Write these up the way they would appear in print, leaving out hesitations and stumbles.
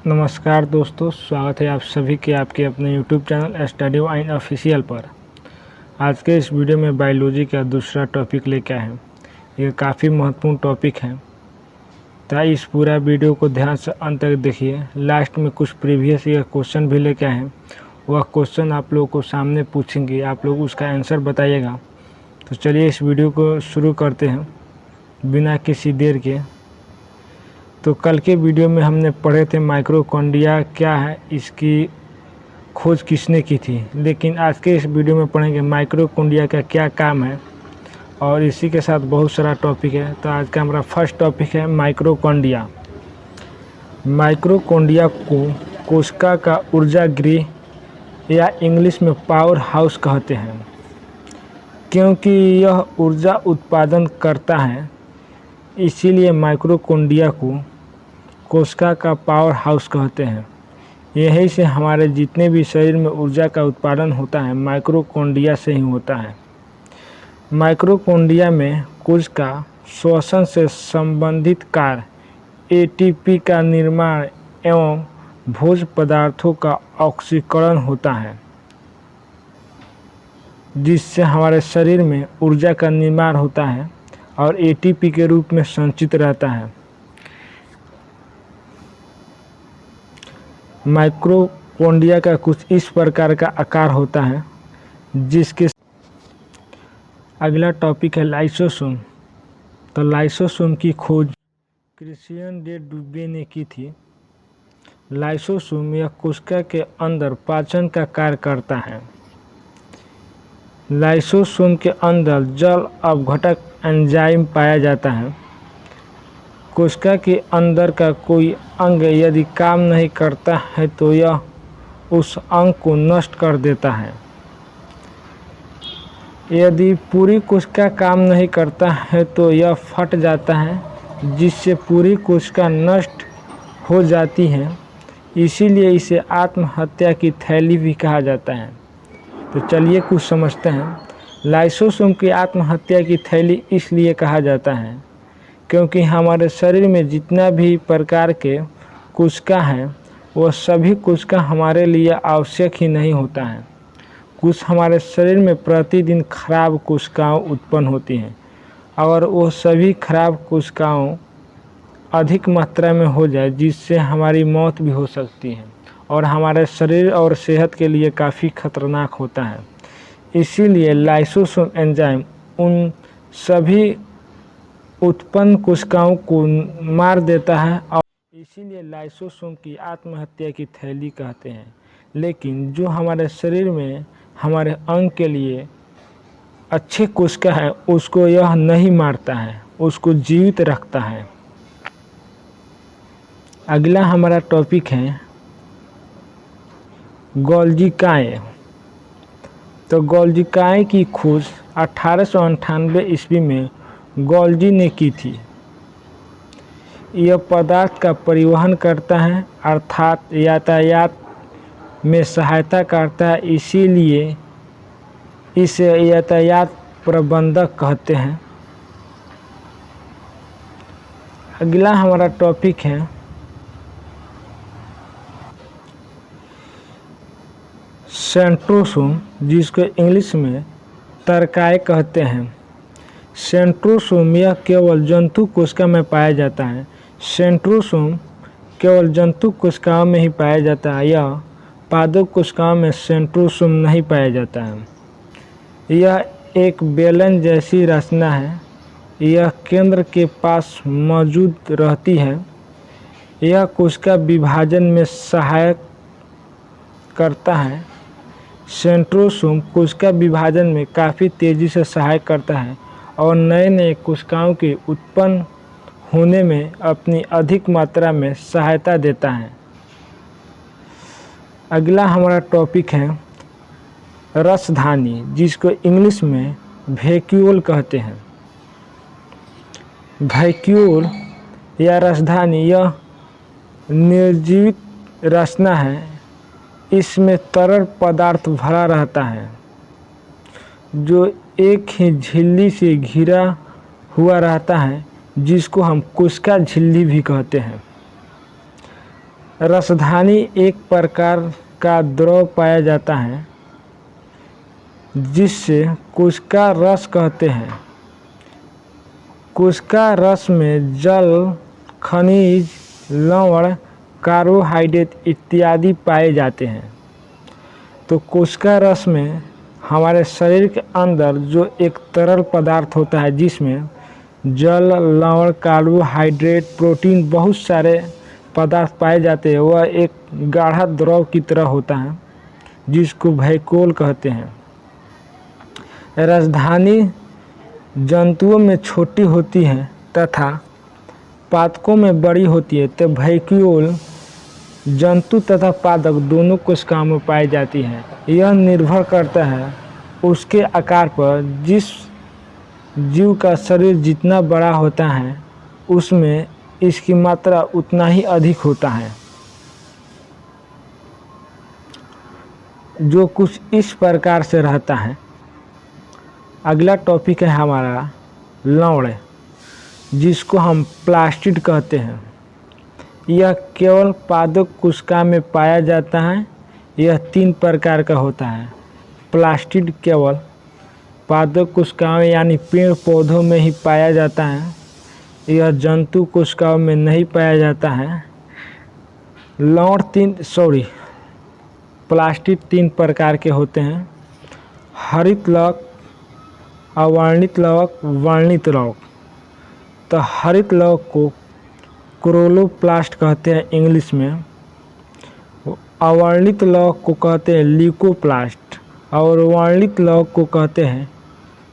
नमस्कार दोस्तों, स्वागत है आप सभी के आपके अपने YouTube channel study wine official पर। आज के इस वीडियो में बायोलॉजी का दूसरा टॉपिक लेके आए हैं। ये काफ़ी महत्वपूर्ण टॉपिक है, तो इस पूरा वीडियो को ध्यान से अंत तक देखिए। लास्ट में कुछ प्रीवियस ईयर क्वेश्चन भी लेके आए हैं, वह क्वेश्चन आप लोगों को सामने पूछेंगे, आप लोग उसका आंसर बताइएगा। तो चलिए इस वीडियो को शुरू करते हैं बिना किसी देर के। तो कल के वीडियो में हमने पढ़े थे माइक्रोकॉन्ड्रिया क्या है, इसकी खोज किसने की थी। लेकिन आज के इस वीडियो में पढ़ेंगे माइक्रोकॉन्ड्रिया का क्या काम है, और इसी के साथ बहुत सारा टॉपिक है। तो आज का हमारा फर्स्ट टॉपिक है माइक्रोकॉन्ड्रिया। माइक्रोकॉन्ड्रिया को कोशिका का ऊर्जा गृह या इंग्लिश में पावर हाउस कहते हैं, क्योंकि यह ऊर्जा उत्पादन करता है। इसीलिए माइक्रोकॉन्ड्रिया को कोशिका का पावर हाउस कहते हैं। यही से हमारे जितने भी शरीर में ऊर्जा का उत्पादन होता है माइक्रोकॉन्ड्रिया से ही होता है। माइक्रोकॉन्ड्रिया में कोशिका श्वसन से संबंधित कार्य एटीपी का निर्माण एवं भोज्य पदार्थों का ऑक्सीकरण होता है, जिससे हमारे शरीर में ऊर्जा का निर्माण होता है और एटीपी के रूप में संचित रहता है। माइक्रोकॉन्ड्रिया का कुछ इस प्रकार का आकार होता है, जिसके अगला टॉपिक है लाइसोसोम। तो लाइसोसोम की खोज क्रिश्चियन डे डुबे ने की थी। लाइसोसोम यह कोशिका के अंदर पाचन का कार्य करता है। लाइसोसोम के अंदर जल अपघटक एंजाइम पाया जाता है। कोशिका के अंदर का कोई अंग यदि काम नहीं करता है तो यह उस अंग को नष्ट कर देता है। यदि पूरी कोशिका काम नहीं करता है तो यह फट जाता है, जिससे पूरी कोशिका नष्ट हो जाती है। इसीलिए इसे आत्महत्या की थैली भी कहा जाता है। तो चलिए कुछ समझते हैं। लाइसोसोम की आत्महत्या की थैली इसलिए कहा जाता है क्योंकि हमारे शरीर में जितना भी प्रकार के कोशिका हैं, वह सभी कोशिका हमारे लिए आवश्यक ही नहीं होता है। कुछ हमारे शरीर में प्रतिदिन खराब कोशिकाएं उत्पन्न होती हैं। अगर वो सभी खराब कोशिकाओं अधिक मात्रा में हो जाए, जिससे हमारी मौत भी हो सकती है और हमारे शरीर और सेहत के लिए काफ़ी खतरनाक होता है। इसीलिए लाइसोसोम एंजाइम उन सभी उत्पन्न कोशिकाओं को मार देता है, और इसीलिए लाइसोसोम की आत्महत्या की थैली कहते हैं। लेकिन जो हमारे शरीर में हमारे अंग के लिए अच्छे कोशिका है, उसको यह नहीं मारता है, उसको जीवित रखता है। अगला हमारा टॉपिक है गोल्जिकाएँ। तो गोल्जिकाएँ की खोज 1898 ईस्वी में गोल्जी ने की थी। यह पदार्थ का परिवहन करता है, अर्थात यातायात में सहायता करता है। इसीलिए इसे यातायात प्रबंधक कहते हैं। अगला हमारा टॉपिक है सेंट्रोसोम, जिसको इंग्लिश में तर्काय कहते हैं। सेंट्रोसोम यह केवल जंतु कोशिका में पाया जाता है। सेंट्रोसोम केवल जंतु कोशिकाओं में ही पाया जाता है। यह पादप कोशिकाओं में सेंट्रोसोम नहीं पाया जाता है। यह एक बेलन जैसी रचना है। यह केंद्र के पास मौजूद रहती है। यह कोशिका विभाजन में सहायक करता है। सेंट्रोसोम कोशिका विभाजन में काफ़ी तेज़ी से सहायक करता है और नए नए कोशिकाओं के उत्पन्न होने में अपनी अधिक मात्रा में सहायता देता है। अगला हमारा टॉपिक है रसधानी, जिसको इंग्लिश में वैक्यूल कहते हैं। वैक्यूल या रसधानी यह निर्जीवित रचना है। इसमें तरल पदार्थ भरा रहता है, जो एक ही झिल्ली से घिरा हुआ रहता है, जिसको हम कोशिका झिल्ली भी कहते हैं। रसधानी एक प्रकार का द्रव पाया जाता है जिससे कोशिका रस कहते हैं। कोशिका रस में जल, खनिज, लवण, कार्बोहाइड्रेट इत्यादि पाए जाते हैं। तो कोशिका रस में हमारे शरीर के अंदर जो एक तरल पदार्थ होता है जिसमें जल, लवण, कार्बोहाइड्रेट, प्रोटीन, बहुत सारे पदार्थ पाए जाते हैं, वह एक गाढ़ा द्रव की तरह होता है जिसको वैक्यूल कहते हैं। राजधानी जंतुओं में छोटी होती है तथा पादकों में बड़ी होती है, तो वैक्यूल जंतु तथा पादक दोनों कोशिकाओं में पाई जाती है। यह निर्भर करता है उसके आकार पर। जिस जीव का शरीर जितना बड़ा होता है उसमें इसकी मात्रा उतना ही अधिक होता है, जो कुछ इस प्रकार से रहता है। अगला टॉपिक है हमारा लवण, जिसको हम प्लास्टिड कहते हैं। यह केवल पादप कोशिका में पाया जाता है। यह 3 प्रकार का होता है। प्लास्टिड केवल पादप कोशिकाओं यानी पेड़ पौधों में ही पाया जाता है। यह जंतु कोशिकाओं में नहीं पाया जाता है। प्लास्टिड 3 प्रकार के होते हैं: हरित लवक, अवर्णित लवक, वर्णित लवक। तो हरित लवक को क्लोरोप्लास्ट कहते हैं इंग्लिश में। अवर्णित लवक को कहते हैं ल्यूकोप्लास्ट और वर्णित लवक को कहते हैं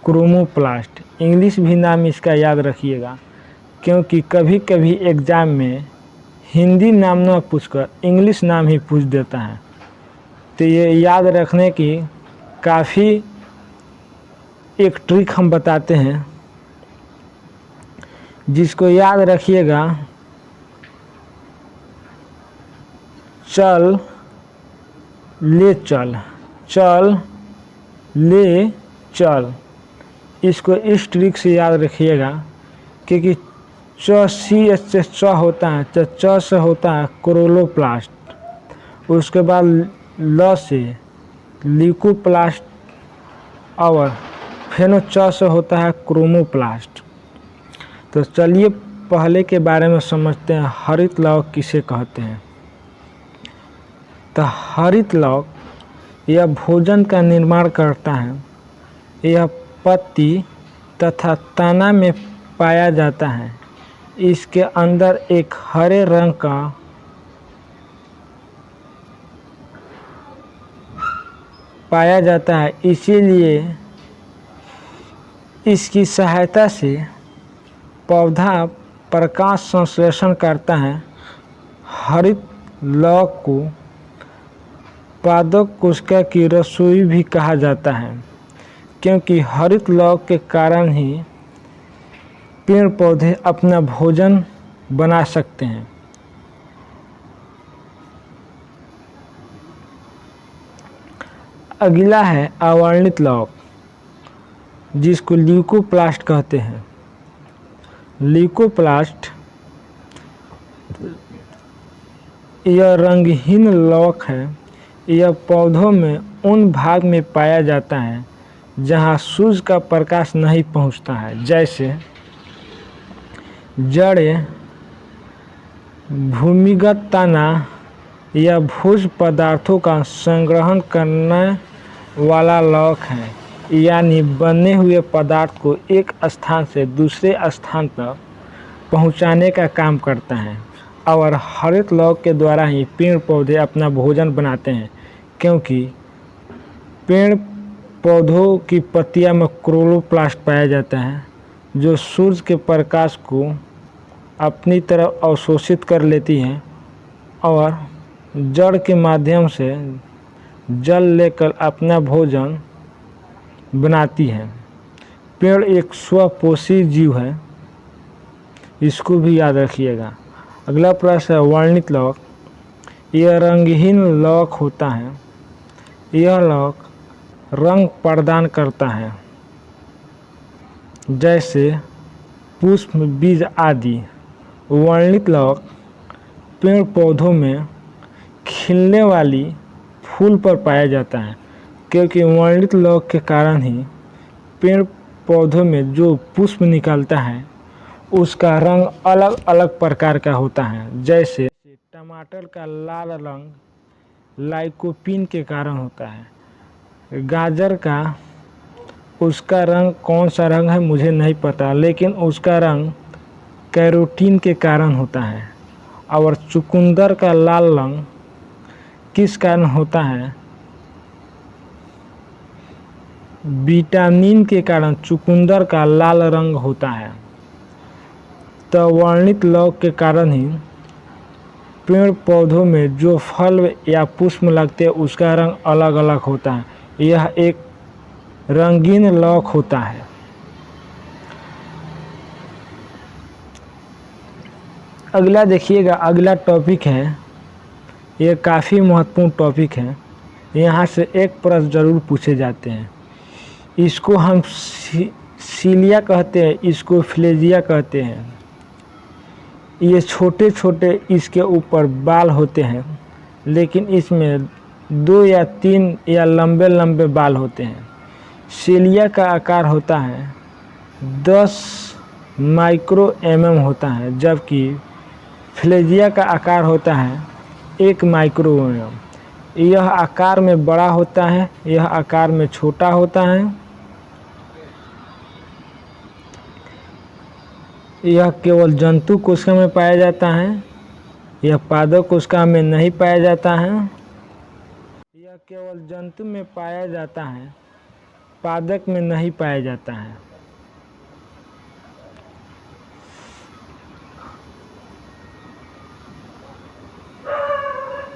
क्रोमोप्लास्ट। इंग्लिश भी नाम इसका याद रखिएगा, क्योंकि कभी कभी एग्ज़ाम में हिंदी नाम न पूछकर इंग्लिश नाम ही पूछ देता है। तो ये याद रखने की काफ़ी एक ट्रिक हम बताते हैं, जिसको याद रखिएगा। चल ले चल, चल ले चल, इसको इस ट्रिक से याद रखिएगा, क्योंकि सी से च होता है, च से होता है क्लोरोप्लास्ट, उसके बाद ल से ल्यूकोप्लास्ट और फिर च से होता है क्रोमोप्लास्ट। तो चलिए पहले के बारे में समझते हैं, हरित लवक किसे कहते हैं। तो हरित लवक यह भोजन का निर्माण करता है। यह पत्ती तथा तना में पाया जाता है। इसके अंदर एक हरे रंग का पाया जाता है, इसीलिए इसकी सहायता से पौधा प्रकाश संश्लेषण करता है। हरित लवक को पादप कोशिका की रसोई भी कहा जाता है, क्योंकि हरित लवक के कारण ही पेड़ पौधे अपना भोजन बना सकते हैं। अगला है अवर्णित लवक, जिसको ल्यूकोप्लास्ट कहते हैं। ल्यूकोप्लास्ट यह रंगहीन लवक है। यह पौधों में उन भाग में पाया जाता है जहां सूरज का प्रकाश नहीं पहुंचता है, जैसे जड़ें, भूमिगत तना या भोज्य पदार्थों का संग्रहण करने वाला लवक है, यानी बने हुए पदार्थ को एक स्थान से दूसरे स्थान तक पहुंचाने का काम करता है। और हरित लवक के द्वारा ही पेड़ पौधे अपना भोजन बनाते हैं, क्योंकि पेड़ पौधों की पत्तियां में क्लोरोप्लास्ट पाया जाता है, जो सूरज के प्रकाश को अपनी तरफ अवशोषित कर लेती है और जड़ के माध्यम से जल लेकर अपना भोजन बनाती है। पेड़ एक स्वपोषी जीव है, इसको भी याद रखिएगा। अगला प्रश्न है वर्णित लवक। यह रंगहीन लवक होता है। यह लवक रंग प्रदान करता है, जैसे पुष्प, बीज आदि। वर्णित लवक पेड़ पौधों में खिलने वाली फूल पर पाया जाता है, क्योंकि वर्णित लौक के कारण ही पेड़ पौधों में जो पुष्प निकलता है उसका रंग अलग अलग प्रकार का होता है। जैसे टमाटर का लाल रंग लाइकोपीन के कारण होता है, गाजर का उसका रंग कौन सा रंग है मुझे नहीं पता, लेकिन उसका रंग कैरोटीन के कारण होता है। और चुकंदर का लाल रंग किस कारण होता है? विटामिन के कारण चुकंदर का लाल रंग होता है। तो वर्णित लौक के कारण ही पेड़ पौधों में जो फल या पुष्प लगते हैं उसका रंग अलग अलग होता है। यह एक रंगीन लौक होता है। अगला देखिएगा, अगला टॉपिक है, ये काफ़ी महत्वपूर्ण टॉपिक है। यहाँ से एक प्रश्न जरूर पूछे जाते हैं। इसको हम सीलिया कहते हैं, इसको फ्लेजिया कहते हैं। ये छोटे छोटे इसके ऊपर बाल होते हैं, लेकिन इसमें 2 या 3 या लंबे लंबे बाल होते हैं। सीलिया का आकार होता है 10 माइक्रो mm होता है, जबकि फ्लेजिया का आकार होता है 1 माइक्रो mm। यह आकार में बड़ा होता है, यह आकार में छोटा होता है। यह केवल जंतु कोशिका में पाया जाता है, यह पादप कोशिका में नहीं पाया जाता है। यह केवल जंतु में पाया जाता है, पादप में नहीं पाया जाता है।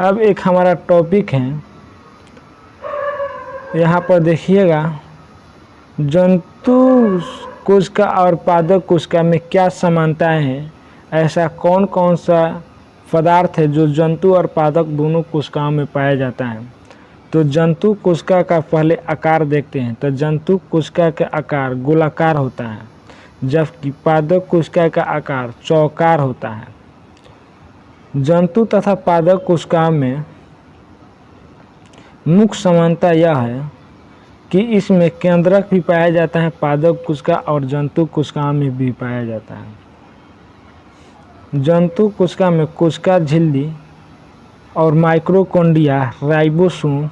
अब एक हमारा टॉपिक है, यहाँ पर देखिएगा, जंतु कोशिका और पादप कोशिका में क्या समानताएं हैं? ऐसा कौन कौन सा पदार्थ है जो जंतु और पादप दोनों कोशिकाओं में पाया जाता है? तो जंतु कोशिका का पहले आकार देखते हैं। तो जंतु कोशिका का आकार गोलाकार होता है, जबकि पादप कोशिका का आकार चौकार होता है। जंतु तथा पादप कोशिकाओं में मुख्य समानता यह है कि इसमें केंद्रक भी पाया जाता है पादप कोशिका, और जंतु कोशिकाओं में भी पाया जाता है। जंतु कोशिका में कोशिका झिल्ली और माइक्रोकॉन्ड्रिया, राइबोसोम,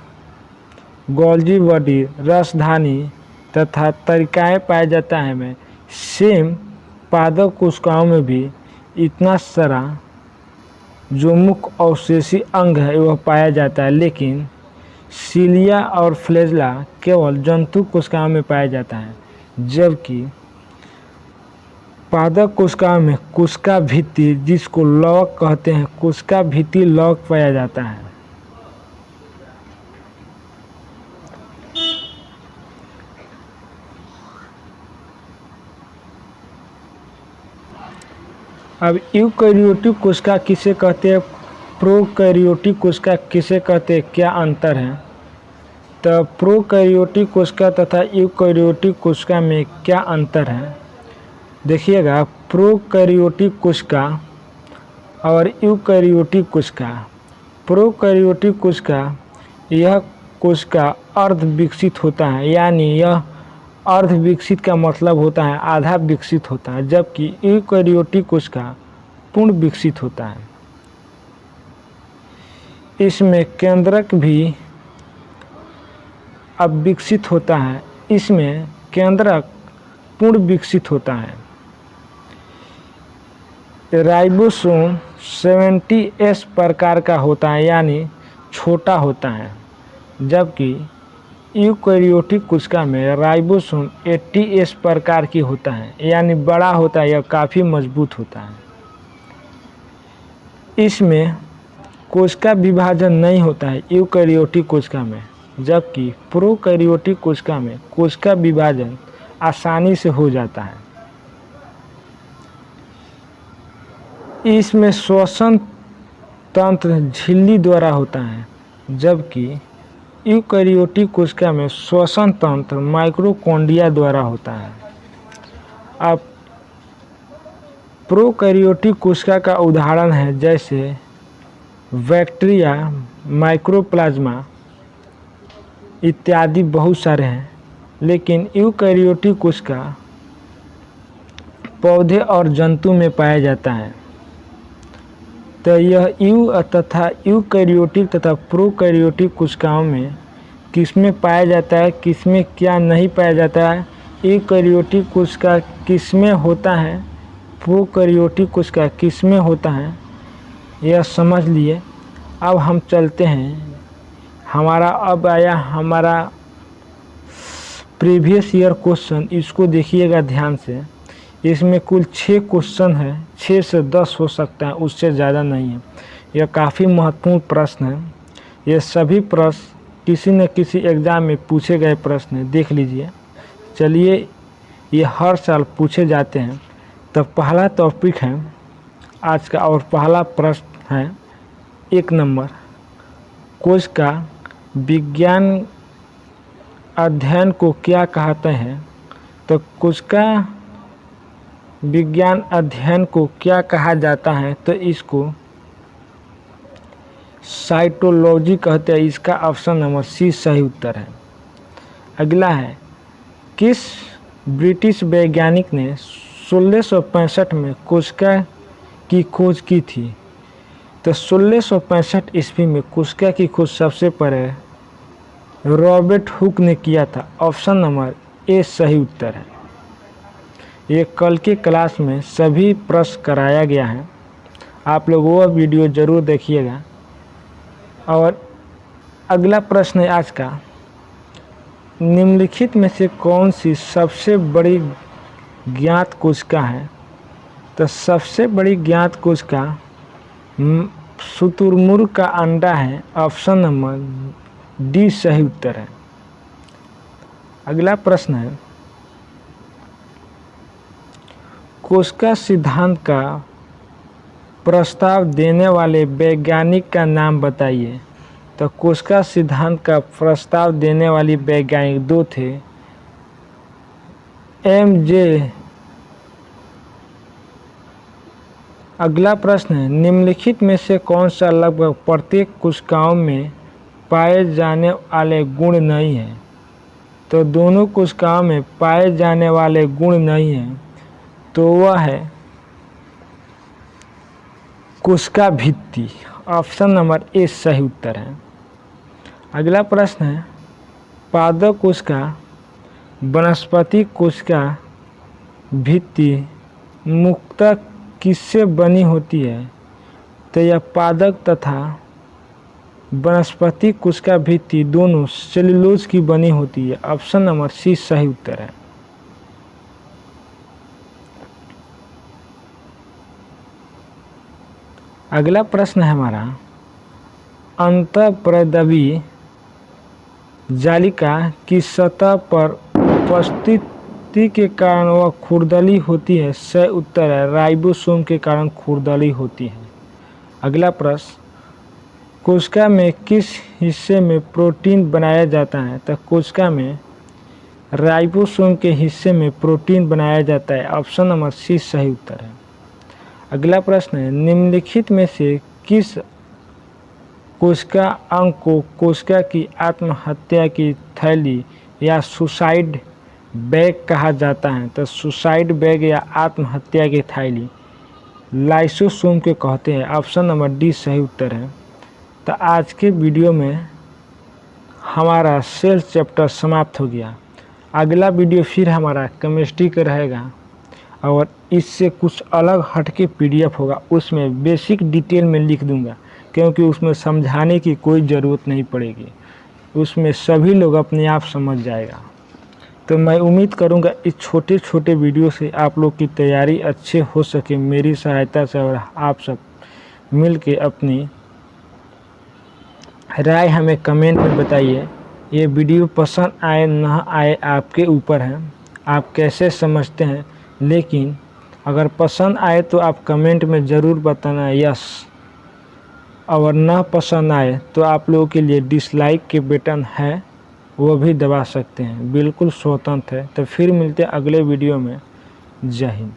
गोल्गी बॉडी, रसधानी तथा तंत्रिकाएं पाया जाता है। में सेम पादप कोशिकाओं में भी इतना सारा जो मुख्य अवशेषी अंग है वह पाया जाता है, लेकिन सीलिया और फ्लैजेला केवल जंतु कोशिकाओं में पाया जाता है, जबकि पादप कोशिकाओं में कोशिका भित्ति, जिसको लौक कहते हैं, कोशिका भित्ति लौक पाया जाता है। अब यूकैरियोटिक कोशिका किसे कहते हैं, प्रोकैरियोटिक कोशिका किसे कहते हैं, क्या अंतर है? तो प्रोकैरियोटिक कोशिका तथा यूकैरियोटिक कोशिका में क्या अंतर है? देखिएगा, प्रोकैरियोटिक कोशिका और यूकैरियोटिक कोशिका। प्रोकैरियोटिक कोशिका, यह कोशिका अर्ध विकसित होता है, यानी यह अर्ध विकसित का मतलब होता है आधा विकसित होता है, जबकि यूकैरियोटिक कोशिका पूर्ण विकसित होता है। इसमें केंद्रक भी अब विकसित होता है, इसमें केंद्रक पूर्ण विकसित होता है। राइबोसोम 70S प्रकार का होता है, यानी छोटा होता है, जबकि यूकैरियोटिक कोशिका में राइबोसोम 80S प्रकार की होता है, यानी बड़ा होता है, यह काफ़ी मजबूत होता है। इसमें कोशिका विभाजन नहीं होता है यूकैरियोटिक कोशिका में, जबकि प्रोकैरियोटिक कोशिका में कोशिका विभाजन आसानी से हो जाता है। इसमें श्वसन तंत्र झिल्ली द्वारा होता है, जबकि यूकैरियोटिक कोशिका में श्वसन तंत्र माइक्रोकॉन्ड्रिया द्वारा होता है। अब प्रोकैरियोटिक कोशिका का उदाहरण है जैसे बैक्टीरिया, माइक्रोप्लाज्मा इत्यादि बहुत सारे हैं, लेकिन यूकैरियोटिक कोशिका पौधे और जंतु में पाया जाता है। तो यह यूकैरियोटिक तथा प्रोकैरियोटिक कोशिकाओं में किसमें पाया जाता है, किसमें क्या नहीं पाया जाता है, यूकैरियोटिक कोशिका किसमें होता है, प्रोकैरियोटिक कोशिका किसमें होता है, यह समझ लिए। अब हम चलते हैं, अब आया हमारा प्रीवियस ईयर क्वेश्चन, इसको देखिएगा ध्यान से। इसमें कुल 6 क्वेश्चन है, 6 से 10 हो सकता है, उससे ज़्यादा नहीं है। यह काफ़ी महत्वपूर्ण प्रश्न है। ये सभी प्रश्न किसी न किसी एग्ज़ाम में पूछे गए प्रश्न हैं, देख लीजिए। चलिए, ये हर साल पूछे जाते हैं। तो पहला टॉपिक है आज का, और पहला प्रश्न है 1 नंबर, कोशिका विज्ञान अध्ययन को क्या कहते हैं। तो कोशिका विज्ञान अध्ययन को क्या कहा जाता है, तो इसको साइटोलॉजी कहते हैं। इसका ऑप्शन नंबर सी सही उत्तर है। अगला है, किस ब्रिटिश वैज्ञानिक ने 1665 में कोशिका की खोज की थी। तो 1665 ईस्वी में कोशिका की खोज सबसे पहले रॉबर्ट हुक ने किया था। ऑप्शन नंबर ए सही उत्तर है। ये कल के क्लास में सभी प्रश्न कराया गया है, आप लोग वो वीडियो ज़रूर देखिएगा। और अगला प्रश्न है आज का, निम्नलिखित में से कौन सी सबसे बड़ी ज्ञात कोशिका है। तो सबसे बड़ी ज्ञात कोशिका शुतुरमुर्ग का अंडा है। ऑप्शन नंबर डी सही उत्तर है। अगला प्रश्न है, कोशिका सिद्धांत का प्रस्ताव देने वाले वैज्ञानिक का नाम बताइए। तो कोशिका सिद्धांत का प्रस्ताव देने वाली वैज्ञानिक 2 थे, एम.जे. अगला प्रश्न है, निम्नलिखित में से कौन सा लगभग प्रत्येक कोशिकाओं में पाए जाने वाले गुण नहीं है। तो दोनों कोशिकाओं में पाए जाने वाले गुण नहीं हैं, तो वह है कोशिका भित्ति। ऑप्शन नंबर ए सही उत्तर है। अगला प्रश्न है, पादप कोशिका, वनस्पति कोशिका भित्ति मुख्यतः किससे बनी होती है। तो यह पादप तथा वनस्पति कोशिका भित्ति दोनों सेलुलोज की बनी होती है। ऑप्शन नंबर सी सही उत्तर है। अगला प्रश्न है हमारा, अंतःप्रद्रवी जालिका की सतह पर उपस्थिति के कारण वह खुरदली होती है। सही उत्तर है, राइबोसोम के कारण खुरदली होती है। अगला प्रश्न, कोशिका में किस हिस्से में प्रोटीन बनाया जाता है। तो कोशिका में राइबोसोम के हिस्से में प्रोटीन बनाया जाता है। ऑप्शन नंबर सी सही उत्तर है। अगला प्रश्न है, निम्नलिखित में से किस कोशिका अंग को कोशिका की आत्महत्या की थैली या सुसाइड बैग कहा जाता है। तो सुसाइड बैग या आत्महत्या की थैली लाइसोसोम के कहते हैं। ऑप्शन नंबर डी सही उत्तर है। तो आज के वीडियो में हमारा सेल चैप्टर समाप्त हो गया। अगला वीडियो फिर हमारा केमिस्ट्री का रहेगा, और इससे कुछ अलग हटके PDF होगा। उसमें बेसिक डिटेल में लिख दूंगा, क्योंकि उसमें समझाने की कोई ज़रूरत नहीं पड़ेगी, उसमें सभी लोग अपने आप समझ जाएगा। तो मैं उम्मीद करूंगा इस छोटे छोटे वीडियो से आप लोग की तैयारी अच्छे हो सके मेरी सहायता से, और आप सब मिल के अपनी राय हमें कमेंट में बताइए। ये वीडियो पसंद आए ना आए आपके ऊपर है, आप कैसे समझते हैं, लेकिन अगर पसंद आए तो आप कमेंट में ज़रूर बताना यस, और ना पसंद आए तो आप लोगों के लिए डिसलाइक के बटन है, वो भी दबा सकते हैं, बिल्कुल स्वतंत्र है। तो फिर मिलते हैं अगले वीडियो में। जय हिंद।